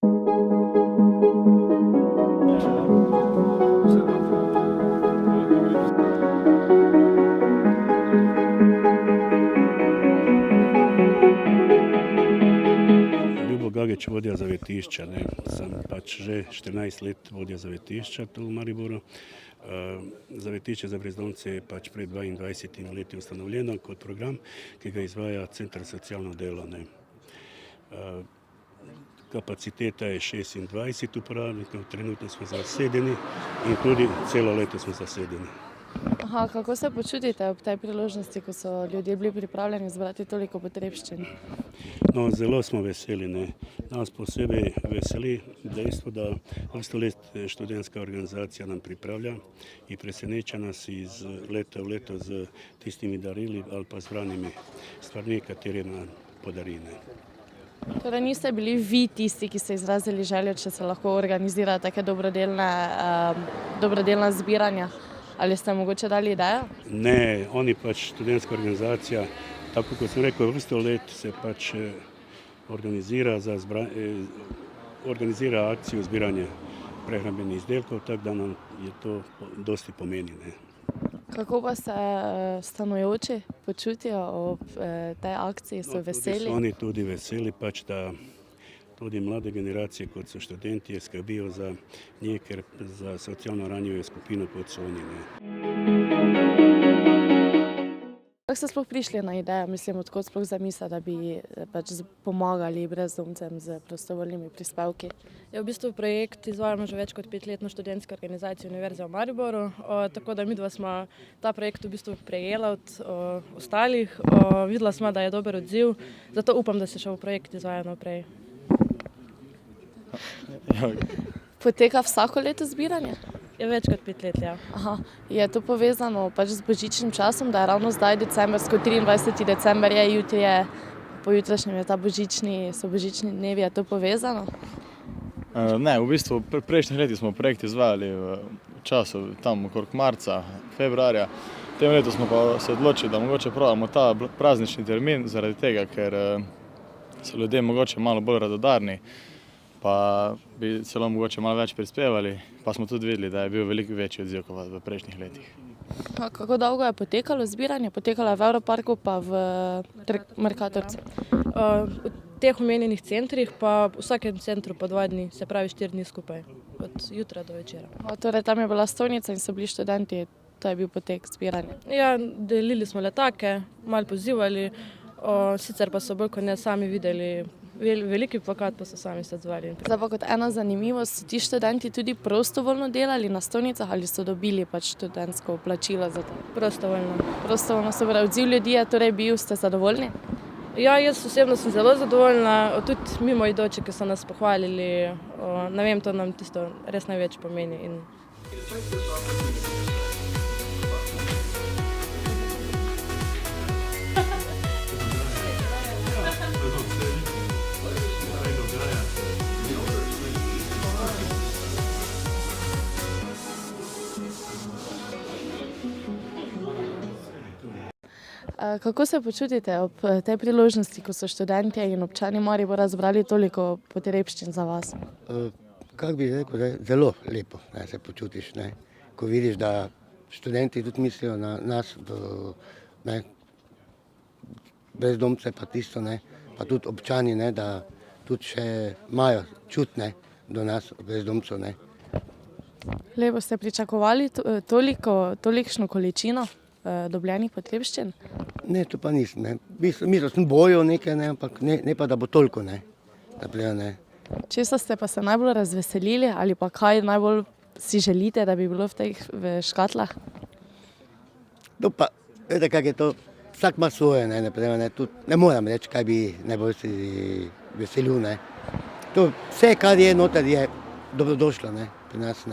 Ljubo Gagić, vodja zavetišča. Sem pač že 14 let vodja zavetišča tu v Mariboru. Zavetišče za brezdomce je pač pred 22 leti ustanovljeno kot program, ki ga izvaja Center za socialno delo. Kapaciteta je 26 uporabnikov, trenutno smo zasedeni in tudi celo leto smo zasedeni. Aha, kako se počutite ob tej priložnosti, ko so ljudje bili pripravljeni zbrati toliko potrebščin? No, zelo smo veseli. Nas posebej veseli dejstvo, da vrsto let študentska organizacija nam pripravlja in preseneča nas iz leta v leto z tistimi darili ali pa zbranimi stvarmi, katere nam podari. Torej niste bili vi tisti, ki ste izrazili željo, če se lahko organizira take dobrodelna zbiranja? Ali ste mogoče dali idejo? Ne, oni pač študentska organizacija, tako kot sem rekel, vrsto let se pač organizira akcijo zbiranja prehrambenih izdelkov, tako da nam je to dosti pomeni. Kako pa se stanujoči počutijo ob tej akciji, so veseli? Tudi so oni tudi veseli, pač da tudi mlade generacije, kot so študenti, skrbijo za njih, ker za socialno ranjivo skupino, kot so oni. Kako ste sploh prišli na idejo, odkot sploh zamisel, da bi pač pomagali brezdomcem z prostovoljnimi prispevki? V bistvu projekt izvajamo že več kot 5 let na študentski organizaciji Univerze v Mariboru, tako da midva smo ta projekt v bistvu prejela od ostalih. Videla smo, da je dober odziv, zato upam, da se še v projekt izvaja naprej. Poteka vsako leto zbiranje? Je več kot 5 let, ja. Aha. Je to povezano pač z božičnim časom, da je ravno zdaj decembrsko, 23. december je, jutri je, pojutrašnjem je so božični dnevi, je to povezano? Ne, v bistvu prejšnjih letih smo projekt izvajali v času tam okrog marca, februarja. Tem letu smo pa se odločili, da mogoče probamo ta praznični termin zaradi tega, ker so ljudje mogoče malo bolj radodarni, pa bi celo mogoče malo več prispevali, pa smo tudi videli, da je bil veliko večji odziv kot v prejšnjih letih. Kako dolgo je potekalo zbiranje? Potekalo je v Evroparku pa v Mercatorcu? V teh omenjenih centrih pa v vsakem centru po 2 dni, se pravi 4 dni skupaj, od jutra do večera. Torej tam je bila stojnica in so bili študenti, to je bil potek zbiranja? Ja, delili smo letake, malo pozivali, sicer pa so bolj kot ne sami videli veliki plakat, pa so sami se odzvali. Zdaj pa kot ena zanimivost, so ti študenti tudi prostovoljno delali na stojnicah ali so dobili pač študentsko plačilo za to? Prostovoljno. Prostovoljno, super. Odziv ljudi je torej bil, ste zadovoljni? Ja, jaz osebno sem zelo zadovoljna, tudi mimoidoči, ki so nas pohvalili, ne vem, to nam tisto res največ pomeni. Kako se počutite ob tej priložnosti, ko so študentje in občani Maribora zbrali toliko potrebščin za vas? Kako bi rekel, zelo lepo se počutiš, ko vidiš, da študenti tudi mislijo na nas, brezdomce pa tisto, pa tudi občani, da tudi še imajo čut do nas, brezdomcev. Lepo, ste pričakovali tolikšno količino dobljenih potrebščin? Ne, to pa nisem. Mislil sem bojo nekaj, ampak ne pa, da bo toliko. Česa ste pa se najbolj razveselili ali pa kaj najbolj si želite, da bi bilo v teh škatlah? To pa, veste, kako je to, vsak ima svoje, ne moram reči, kaj bi najbolj si veselil. To vse, kar je noter, je dobrodošlo pri nas.